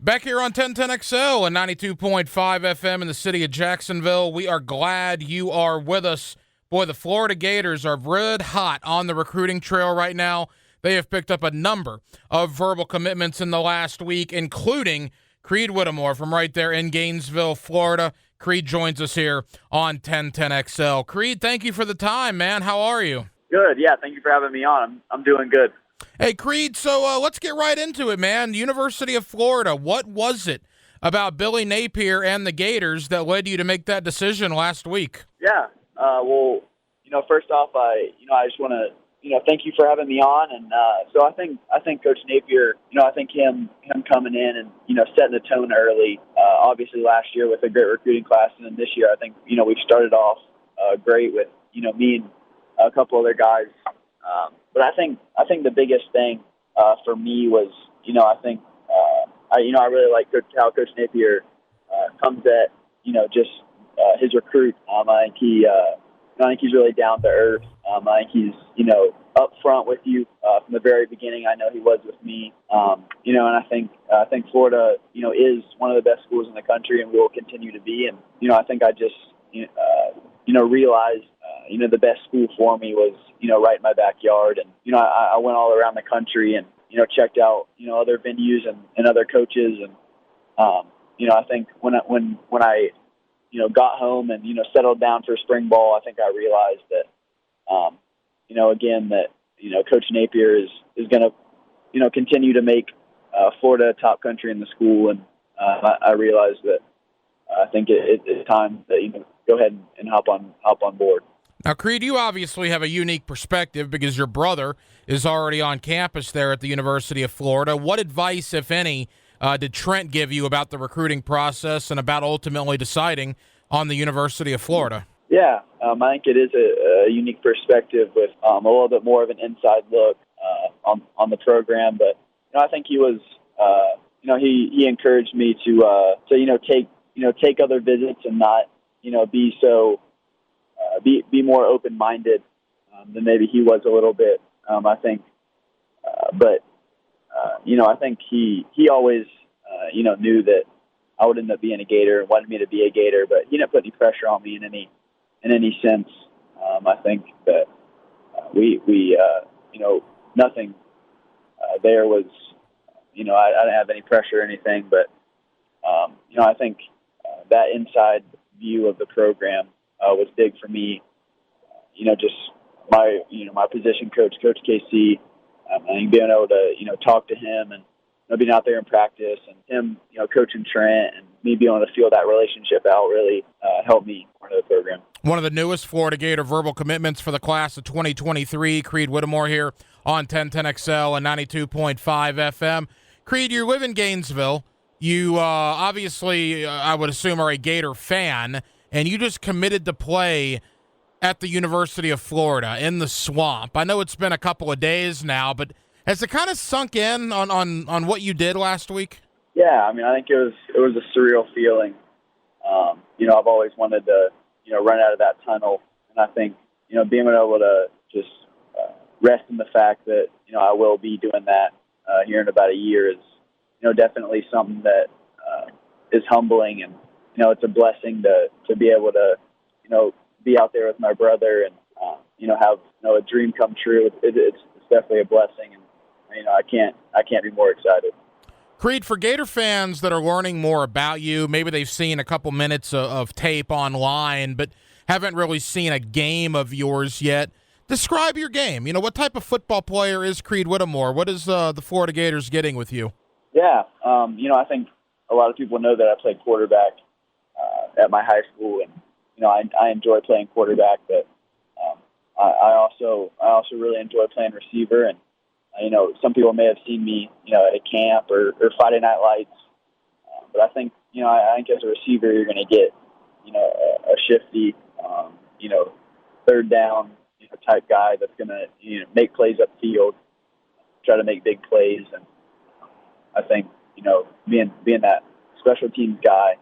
Back here on 1010XL and 92.5 FM in the city of Jacksonville, we are glad you are with us. Boy, the Florida Gators are red hot on the recruiting trail right now. They have picked up a number of verbal commitments in the last week, including Creed Whittemore from right there in Gainesville, Florida. Creed joins us here on 1010XL. Creed, thank you for the time, man. How are you? Good. Yeah. Thank you for having me on. I'm doing good. Hey, Creed, so let's get right into it, man. University of Florida, what was it about Billy Napier and the Gators that led you to make that decision last week? Yeah. Well, first off, I just want to, thank you for having me on. And so I think Coach Napier, I think him coming in and setting the tone early. Obviously, last year with a great recruiting class, and then this year, I think we've started off great with me and a couple other guys. But I think the biggest thing for me was, I really like how Coach Napier comes at, just his recruit. I think he's really down to earth. I think he's, up front with you from the very beginning. I know he was with me. And I think Florida, is one of the best schools in the country and will continue to be. And, I think I just, realized, the best school for me was, right in my backyard. And, I went all around the country and, checked out, other venues and other coaches. And, I think when I got home and, settled down for spring ball, I think I realized that, again, that, Coach Napier is going to, continue to make Florida a top country in the school. And I realized that I think it's time that, go ahead and hop on board. Now, Creed, you obviously have a unique perspective because your brother is already on campus there at the University of Florida. What advice, if any, did Trent give you about the recruiting process and about ultimately deciding on the University of Florida? Yeah, I think it is a unique perspective with a little bit more of an inside look on the program. But I think he was, he encouraged me to take other visits and not be so be more open-minded than maybe he was a little bit. I think, I think he always knew that I would end up being a Gator and wanted me to be a Gator, but he didn't put any pressure on me in any sense. I think that nothing there was, I didn't have any pressure or anything, but, I think that inside view of the program was big for me. Just my position coach, Coach KC, and being able to, talk to him and being out there in practice and him, coaching Trent and me being able to feel that relationship out really helped me part of the program. One of the newest Florida Gator verbal commitments for the class of 2023, Creed Whittemore here on 1010XL and 92.5 FM. Creed, you live in Gainesville. You obviously, I would assume, are a Gator fan, and you just committed to play at the University of Florida in the Swamp. I know it's been a couple of days now, but has it kind of sunk in on what you did last week? Yeah, I mean, I think it was a surreal feeling. I've always wanted to, run out of that tunnel, and I think, being able to just rest in the fact that, I will be doing that here in about a year is, definitely something that is humbling, and it's a blessing to be able to, be out there with my brother and have a dream come true. It's definitely a blessing, and I can't be more excited. Creed, for Gator fans that are learning more about you, maybe they've seen a couple minutes of tape online, but haven't really seen a game of yours yet. Describe your game. What type of football player is Creed Whittemore? What is the Florida Gators getting with you? Yeah, I think a lot of people know that I played quarterback at my high school, and I enjoy playing quarterback, but I also really enjoy playing receiver. And some people may have seen me at a camp or Friday Night Lights, but I think I think as a receiver you're going to get a shifty third down type guy that's going to make plays upfield, try to make big plays. And I think, being that special teams guy,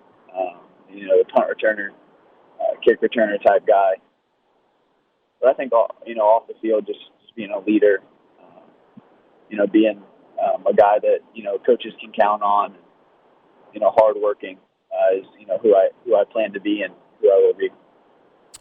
the punt returner, kick returner type guy. But I think, off the field, just being a leader, being a guy that, coaches can count on, hardworking is who I plan to be and who I will be.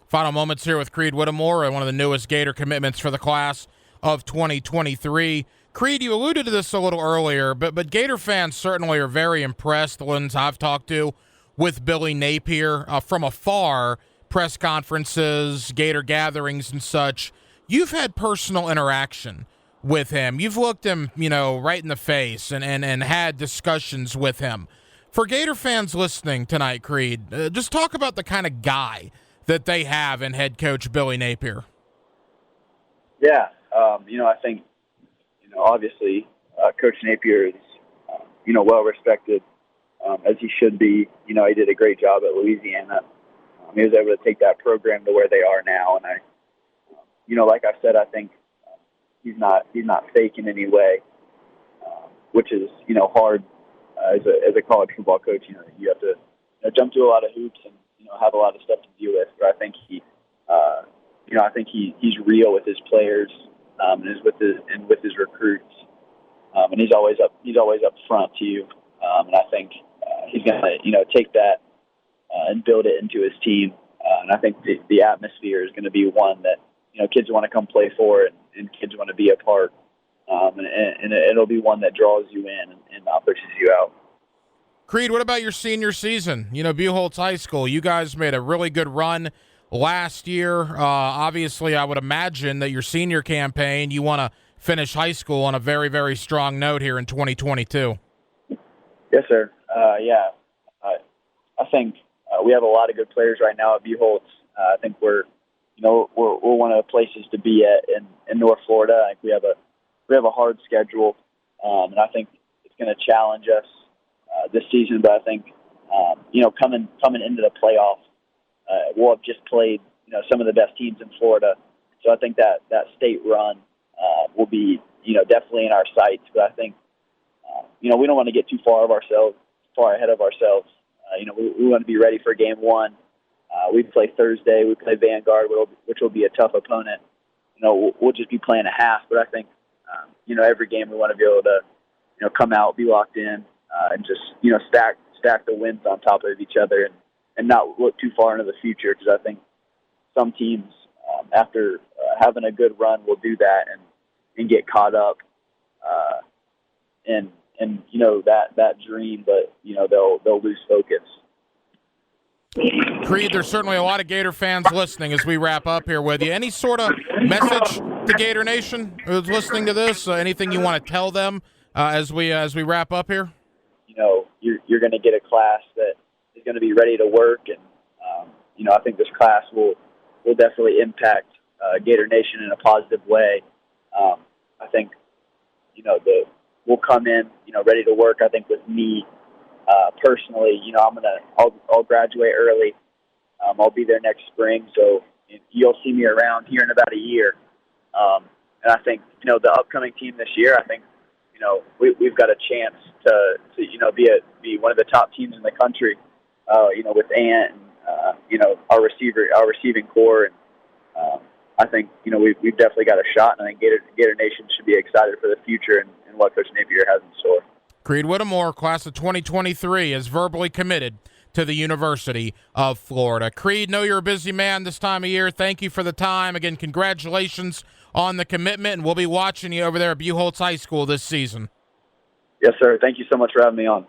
Final moments here with Creed Whittemore, one of the newest Gator commitments for the class of 2023. Creed, you alluded to this a little earlier, but Gator fans certainly are very impressed, the ones I've talked to, with Billy Napier from afar, press conferences, Gator gatherings and such. You've had personal interaction with him. You've looked him, right in the face and had discussions with him. For Gator fans listening tonight, Creed, just talk about the kind of guy that they have in head coach Billy Napier. Yeah, I think, obviously Coach Napier is, well respected, as he should be. He did a great job at Louisiana. He was able to take that program to where they are now, and like I said, I think he's not fake in any way, which is hard as a college football coach. You have to jump through a lot of hoops and have a lot of stuff to deal with. But I think he's real with his players, and is with his recruits, and he's always up front to you. And I think he's gonna take that and build it into his team. And I think the atmosphere is going to be one that kids want to come play for, and kids want to be a part. And it'll be one that draws you in and not pushes you out. Creed, what about your senior season? Buchholz High School, you guys made a really good run last year. Obviously, I would imagine that your senior campaign, you want to finish high school on a very, very strong note here in 2022. Yes, sir. I think we have a lot of good players right now at Buchholz. I think we're one of the places to be at in North Florida. I think we have a hard schedule, and I think it's going to challenge us this season. But I think coming into the playoff, we'll have just played some of the best teams in Florida. So I think that state run will be definitely in our sights. But I think we don't want to get too far ahead of ourselves. We want to be ready for game one. We play Thursday. We play Vanguard, which will be a tough opponent. We'll just be playing a half. But I think every game we want to be able to come out, be locked in, and just stack the wins on top of each other and not look too far into the future, because I think some teams after having a good run will do that and get caught up in that dream, but they'll lose focus. Creed, there's certainly a lot of Gator fans listening as we wrap up here with you. Any sort of message to Gator Nation who's listening to this? Anything you want to tell them as we wrap up here? You're going to get a class that is going to be ready to work, and I think this class will definitely impact Gator Nation in a positive way. I think we'll come in ready to work. I think with me personally, I'll graduate early. I'll be there next spring, so you'll see me around here in about a year. And I think the upcoming team this year, I think we've got a chance to be one of the top teams in the country. With Ant and our receiving core, and I think we've definitely got a shot. And I think Gator Nation should be excited for the future and what Coach Napier has in store. Creed Whittemore, class of 2023, is verbally committed to the University of Florida. Creed, know you're a busy man this time of year. Thank you for the time. Again, congratulations on the commitment, and we'll be watching you over there at Buchholz High School this season. Yes, sir. Thank you so much for having me on.